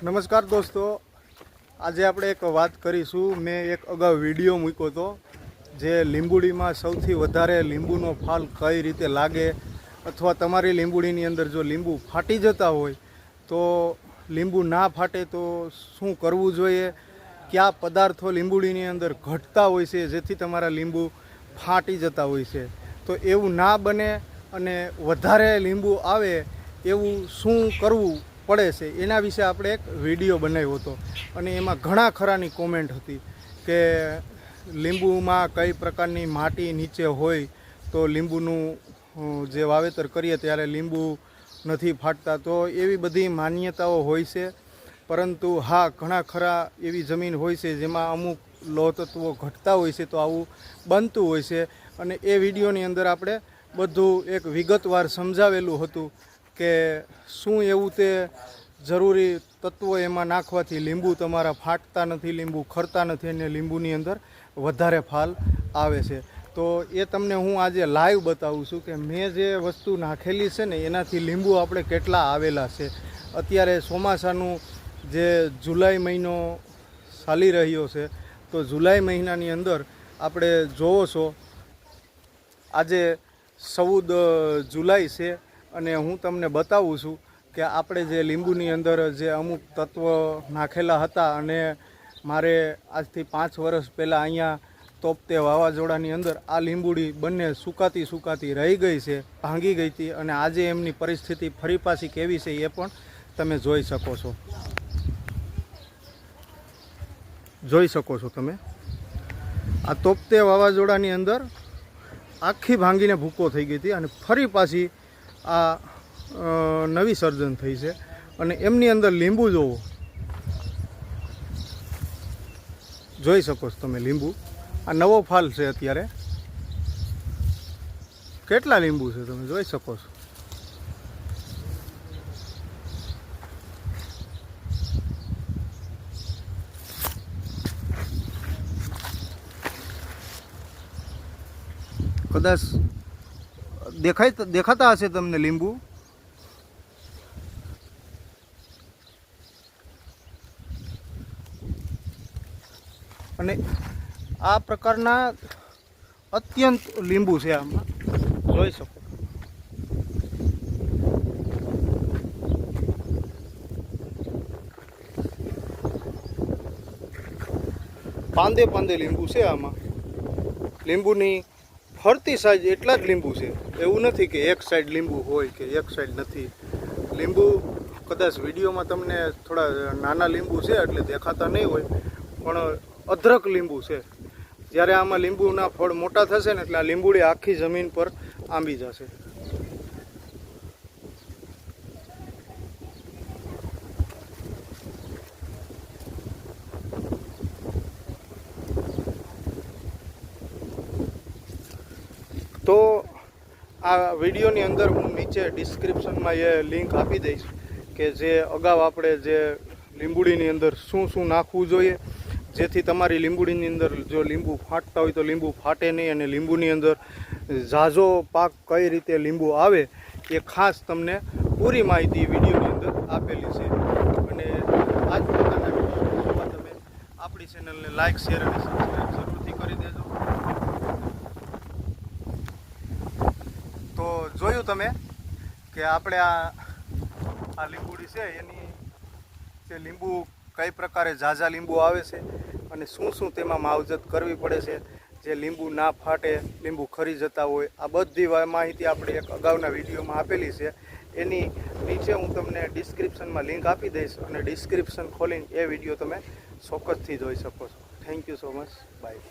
નમસ્કાર દોસ્તો, આજે આપણે એક વાત કરીશું। મેં એક અગાઉ વિડીયો મૂક્યો હતો જે લીંબુડીમાં સૌથી વધારે લીંબુનો ફાલ કઈ રીતે લાગે, અથવા તમારી લીંબુડીની અંદર જો લીંબુ ફાટી જતા હોય તો લીંબુ ના ફાટે તો શું કરવું જોઈએ, કયા પદાર્થો લીંબુડીની અંદર ઘટતા હોય છે જેથી તમારા લીંબુ ફાટી જતા હોય છે, તો એવું ના બને અને વધારે લીંબુ આવે એવું શું કરવું પડે છે એના વિશે આપણે એક વિડીયો બનાવ્યો હતો। અને એમાં ઘણા ખરાની કોમેન્ટ હતી કે લીંબુમાં કઈ પ્રકારની માટી નીચે હોય તો લીંબુનું જે વાવેતર કરીએ ત્યારે લીંબુ નથી ફાટતા, તો એવી બધી માન્યતાઓ હોય છે। પરંતુ હા, ઘણા ખરા એવી જમીન હોય છે જેમાં અમુક લોહ તત્વો ઘટતા હોય છે, તો આવું બનતું હોય છે। અને એ વિડીયોની અંદર આપણે બધું એક વિગતવાર સમજાવેલું હતું કે શું એવું તે જરૂરી તત્વો એમાં નાખવાથી લીંબુ તમારા ફાટતા નથી, લીંબુ ખરતા નથી અને લીંબુની અંદર વધારે ફાલ આવે છે। તો એ તમને હું આજે લાઈવ બતાવું છું કે મેં જે વસ્તુ નાખેલી છે ને એનાથી લીંબુ આપણે કેટલા આવેલા છે। અત્યારે ચોમાસાનું જે જુલાઈ મહિનો ચાલી રહ્યો છે, તો જુલાઈ મહિનાની અંદર આપણે જોવો છો આજે 14 જુલાઈ છે અને હું તમને બતાવું છું કે આપણે જે લીંબુની અંદર જે અમુક તત્વ નાખેલા હતા અને મારે આજથી 5 વર્ષ પહેલાં અહીંયા તોપતે વાવાઝોડાની અંદર આ લીંબુડી બંને સુકાતી રહી ગઈ છે, ભાંગી ગઈ હતી અને આજે એમની પરિસ્થિતિ ફરી પાછી કેવી છે એ પણ તમે જોઈ શકો છો। તમે આ તોપતે વાવાઝોડાની અંદર આખી ભાંગીને ભૂકો થઈ ગઈ હતી અને ફરી પાછી આ નવી સર્જન થઈ છે અને એમની અંદર લીંબુ જોઈ શકો છો તમે। લીંબુ આ નવો ફાલ છે, અત્યારે કેટલા લીંબુ છે તમે જોઈ શકો છો। કદાચ દેખાતા હશે તમને લીંબુ। અને આ પ્રકારના અત્યંત લીંબુ છે, આમાં જોઈ શકો। પાંદે લીંબુ છે આમાં। લીંબુની ફરતી સાઈઝ એટલા જ લીંબુ છે, એવું નથી કે એક સાઈડ લીંબુ હોય કે એક સાઈડ નથી। લીંબુ કદાચ વિડીયોમાં તમને થોડા નાના લીંબુ છે એટલે દેખાતા નહીં હોય, પણ અધરક લીંબુ છે। જ્યારે આમાં લીંબુના ફળ મોટા થશે ને એટલે આ લીંબુડી આખી જમીન પર આંબી જશે। તો આ વિડીયોની અંદર હું નીચે ડિસ્ક્રિપ્શનમાં એ લિંક આપી દઈશ કે જે અગાઉ આપણે જે લીંબુડીની અંદર શું નાખવું જોઈએ જેથી તમારી લીંબુડીની અંદર જો લીંબુ ફાટતા હોય તો લીંબુ ફાટે નહીં અને લીંબુની અંદર ઝાઝો પાક કઈ રીતે લીંબુ આવે એ ખાસ તમને પૂરી માહિતી વિડીયોની અંદર આપેલી છે। અને આ જ પ્રકારના વિડીયો જોવા તમે આપણી ચેનલને લાઇક, શેર અને સબસ્ક્રાઈબ જરૂરથી કરી દેજો। તો જોયું તમે કે આપણે આ લીંબુડી છે એની જે લીંબુ કઈ પ્રકારે ઝાઝા લીંબુ આવે છે અને શું તેમાં માવજત કરવી પડે છે જે લીંબુ ના ફાટે, લીંબુ ખરી જતા હોય, આ બધી માહિતી આપણે એક અગાઉના વિડીયોમાં આપેલી છે। એની નીચે હું તમને ડિસ્ક્રિપ્શનમાં લિંક આપી દઈશ અને ડિસ્ક્રિપ્શન ખોલીને એ વિડીયો તમે ચોક્કસથી જોઈ શકો છો। Thank you so much, by.